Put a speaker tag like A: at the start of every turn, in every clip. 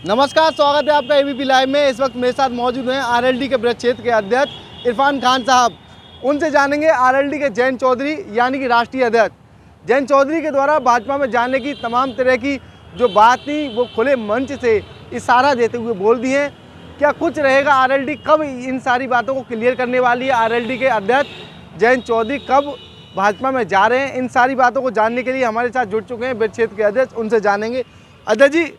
A: नमस्कार, स्वागत है आपका एबीपी लाइव में। इस वक्त मेरे साथ मौजूद हैं आरएलडी के ब्रज क्षेत्र के अध्यक्ष इरफान खान साहब। उनसे जानेंगे आरएलडी के जयंत चौधरी यानी कि राष्ट्रीय अध्यक्ष जयंत चौधरी के द्वारा भाजपा में जाने की तमाम तरह की जो बात थी वो खुले मंच से इशारा देते हुए बोल दी है। क्या कुछ रहेगा आरएलडी, कब इन सारी बातों को क्लियर करने वाली है आरएलडी के अध्यक्ष जयंत चौधरी, कब भाजपा में जा रहे हैं, इन सारी बातों को जानने के लिए हमारे साथ जुड़ चुके हैं ब्रज क्षेत्र के अध्यक्ष। उनसे जानेंगे। अध्यक्ष जी,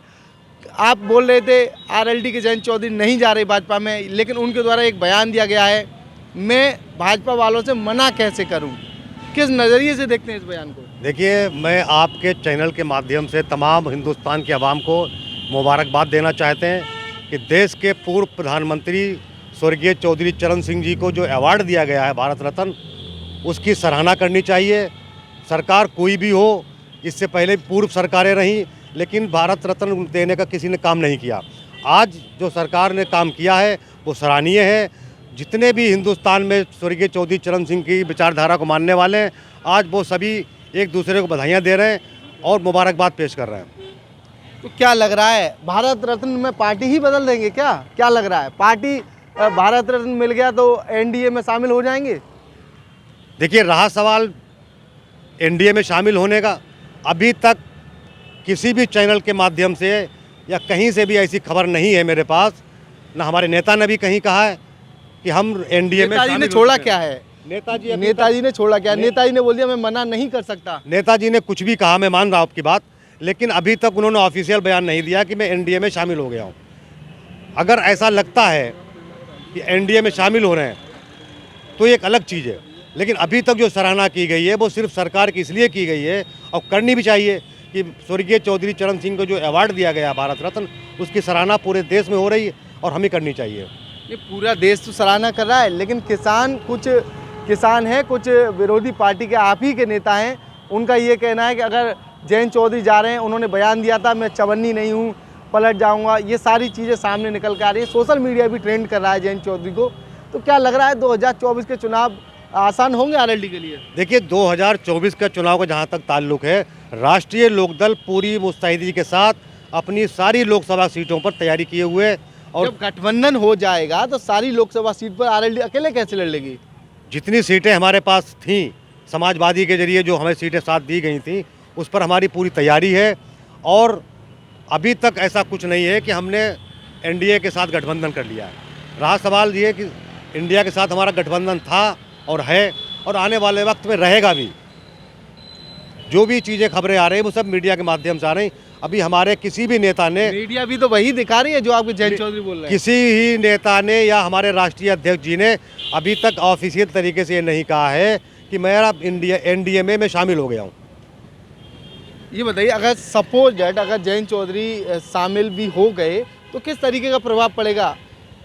A: आप बोल रहे थे आरएलडी के जयंत चौधरी नहीं जा रहे भाजपा में, लेकिन उनके द्वारा एक बयान दिया गया है, मैं भाजपा वालों से मना कैसे करूं। किस नज़रिए से देखते हैं इस बयान को?
B: देखिए, मैं आपके चैनल के माध्यम से तमाम हिंदुस्तान के अवाम को मुबारकबाद देना चाहते हैं कि देश के पूर्व प्रधानमंत्री स्वर्गीय चौधरी चरण सिंह जी को जो अवार्ड दिया गया है भारत रत्न, उसकी सराहना करनी चाहिए। सरकार कोई भी हो, इससे पहले पूर्व सरकारें रहीं, लेकिन भारत रत्न देने का किसी ने काम नहीं किया। आज जो सरकार ने काम किया है वो सराहनीय है। जितने भी हिंदुस्तान में स्वर्गीय चौधरी चरण सिंह की विचारधारा को मानने वाले हैं, आज वो सभी एक दूसरे को बधाइयाँ दे रहे हैं और मुबारकबाद पेश कर रहे हैं।
A: तो क्या लग रहा है, भारत रत्न में पार्टी ही बदल देंगे क्या लग रहा है? पार्टी भारत रत्न मिल गया तो एनडीए में शामिल हो जाएंगे?
B: देखिए, रहा सवाल एनडीए में शामिल होने का, अभी तक किसी भी चैनल के माध्यम से या कहीं से भी ऐसी खबर नहीं है मेरे पास। न हमारे नेता ने भी कहीं कहा है कि हम एनडीए में
A: नेताजी ने छोड़ा क्या है?
B: नेताजी
A: ने छोड़ा क्या? नेताजी ने बोल दिया मैं मना नहीं कर सकता।
B: नेताजी ने कुछ भी कहा, मैं मान रहा हूँ आपकी बात, लेकिन अभी तक उन्होंने ऑफिशियल बयान नहीं दिया कि मैं एनडीए में शामिल हो गया हूँ। अगर ऐसा लगता है कि एनडीए में शामिल हो रहे हैं तो एक अलग चीज़ है, लेकिन अभी तक जो सराहना की गई है वो सिर्फ सरकार की इसलिए की गई है, और करनी भी चाहिए, कि स्वर्गीय चौधरी चरण सिंह को जो अवार्ड दिया गया भारत रत्न, उसकी सराहना पूरे देश में हो रही है और हमें करनी चाहिए।
A: ये पूरा देश तो सराहना कर रहा है, लेकिन कुछ किसान हैं, कुछ विरोधी पार्टी के आप ही के नेता हैं, उनका ये कहना है कि अगर जयंत चौधरी जा रहे हैं, उन्होंने बयान दिया था मैं चवन्नी नहीं हूँ, पलट जाऊँगा, ये सारी चीज़ें सामने निकल कर आ रही है। सोशल मीडिया भी ट्रेंड कर रहा है जयंत चौधरी को। तो क्या लग रहा है 2024 के चुनाव आसान होंगे आरएलडी के लिए?
B: देखिए, 2024 का चुनाव का जहाँ तक ताल्लुक है, राष्ट्रीय लोकदल पूरी मुस्तैदी के साथ अपनी सारी लोकसभा सीटों पर तैयारी किए हुए, और
A: जब गठबंधन हो जाएगा तो सारी लोकसभा सीट पर आरएलडी अकेले कैसे लड़ लेगी?
B: जितनी सीटें हमारे पास थीं, समाजवादी के जरिए जो हमें सीटें साथ दी गई थीं, उस पर हमारी पूरी तैयारी है। और अभी तक ऐसा कुछ नहीं है कि हमने एनडीए के साथ गठबंधन कर लिया है। रहा सवाल ये कि इंडिया के साथ हमारा गठबंधन था और है, और आने वाले वक्त में रहेगा भी। जो भी चीज़ें खबरें आ रही हैं वो सब मीडिया के माध्यम से आ रही। अभी हमारे किसी भी नेता ने,
A: मीडिया भी तो वही दिखा रही है जो आपके जयंत चौधरी बोल रहे हैं।
B: किसी ही नेता ने या हमारे राष्ट्रीय अध्यक्ष जी ने अभी तक ऑफिशियल तरीके से ये नहीं कहा है कि मेरा एनडीए में मैं शामिल हो गया हूँ।
A: ये बताइए, अगर सपोज दैट अगर जयंत चौधरी शामिल भी हो गए तो किस तरीके का प्रभाव पड़ेगा?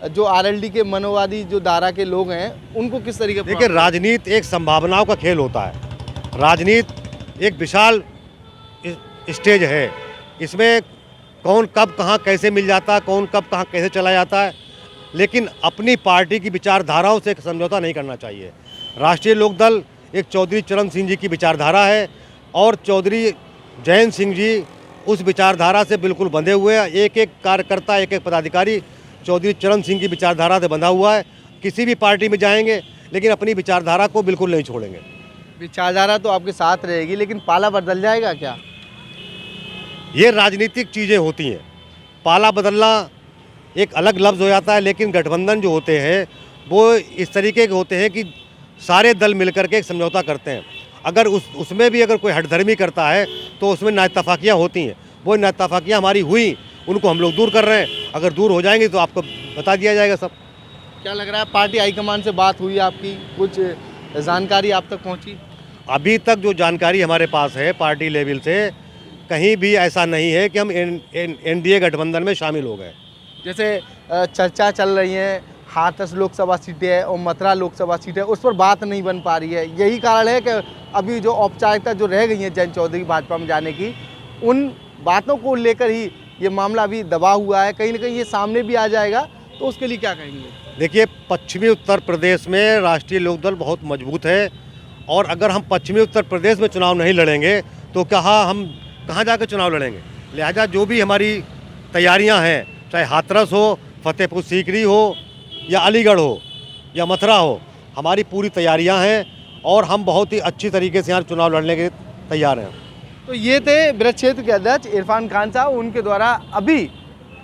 A: जो आरएलडी के मनोवादी जो धारा के लोग हैं उनको किस तरीके?
B: देखिए, राजनीति एक संभावनाओं का खेल होता है। राजनीति एक विशाल स्टेज है, इसमें कौन कब कहाँ कैसे मिल जाता है, कौन कब कहाँ कैसे चला जाता है, लेकिन अपनी पार्टी की विचारधाराओं से समझौता नहीं करना चाहिए। राष्ट्रीय लोकदल एक चौधरी चरण सिंह जी की विचारधारा है, और चौधरी जयंत सिंह जी उस विचारधारा से बिल्कुल बंधे हुए हैं। एक एक कार्यकर्ता, एक एक पदाधिकारी चौधरी चरण सिंह की विचारधारा से बंधा हुआ है। किसी भी पार्टी में जाएंगे, लेकिन अपनी विचारधारा को बिल्कुल नहीं छोड़ेंगे।
A: विचारधारा तो आपके साथ रहेगी, लेकिन पाला बदल जाएगा क्या?
B: ये राजनीतिक चीज़ें होती हैं। पाला बदलना एक अलग लफ्ज़ हो जाता है, लेकिन गठबंधन जो होते हैं वो इस तरीके के होते हैं कि सारे दल मिलकर के एक समझौता करते हैं। अगर उसमें भी अगर कोई हठधर्मी करता है तो उसमें नाइतफाकियाँ होती हैं। वो नाइतफाकियाँ हमारी हुई, उनको हम लोग दूर कर रहे हैं। अगर दूर हो जाएंगे तो आपको बता दिया जाएगा सब।
A: क्या लग रहा है, पार्टी हाईकमान से बात हुई आपकी, कुछ जानकारी आप तक पहुंची?
B: अभी तक जो जानकारी हमारे पास है पार्टी लेवल से, कहीं भी ऐसा नहीं है कि हम एनडीए गठबंधन में शामिल हो गए।
A: जैसे चर्चा चल रही है, हाथरस लोकसभा सीटें है और मथुरा लोकसभा सीट है, उस पर बात नहीं बन पा रही है। यही कारण है कि अभी जो औपचारिकता जो रह गई है जयंत चौधरी भाजपा में जाने की, उन बातों को लेकर ही ये मामला अभी दबा हुआ है। कहीं ना कहीं ये सामने भी आ जाएगा, तो उसके लिए क्या कहेंगे?
B: देखिए, पश्चिमी उत्तर प्रदेश में राष्ट्रीय लोकदल बहुत मजबूत है, और अगर हम पश्चिमी उत्तर प्रदेश में चुनाव नहीं लड़ेंगे तो हम कहाँ जाकर चुनाव लड़ेंगे? लिहाजा जो भी हमारी तैयारियां हैं, चाहे हाथरस हो, फतेहपुर सीकरी हो या अलीगढ़ हो या मथुरा हो, हमारी पूरी तैयारियां हैं और हम बहुत ही अच्छी तरीके से यहाँ चुनाव लड़ने के तैयार हैं।
A: तो ये थे ब्रज क्षेत्र के अध्यक्ष इरफान खान साहब। उनके द्वारा अभी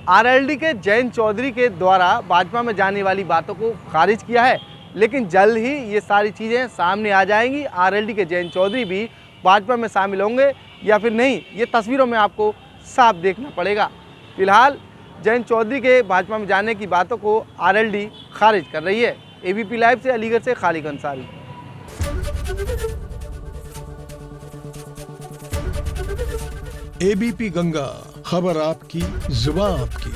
A: आरएलडी के जयंत चौधरी के द्वारा भाजपा में जाने वाली बातों को खारिज किया है, लेकिन जल्द ही ये सारी चीज़ें सामने आ जाएंगी। आरएलडी के जयंत चौधरी भी भाजपा में शामिल होंगे या फिर नहीं, ये तस्वीरों में आपको साफ देखना पड़ेगा। फिलहाल जयंत चौधरी के भाजपा में जाने की बातों को आरएलडी खारिज कर रही है। एबीपी लाइव से अलीगढ़ से खालिद अंसारी।
C: एबीपी गंगा, खबर आपकी, जुबान आपकी।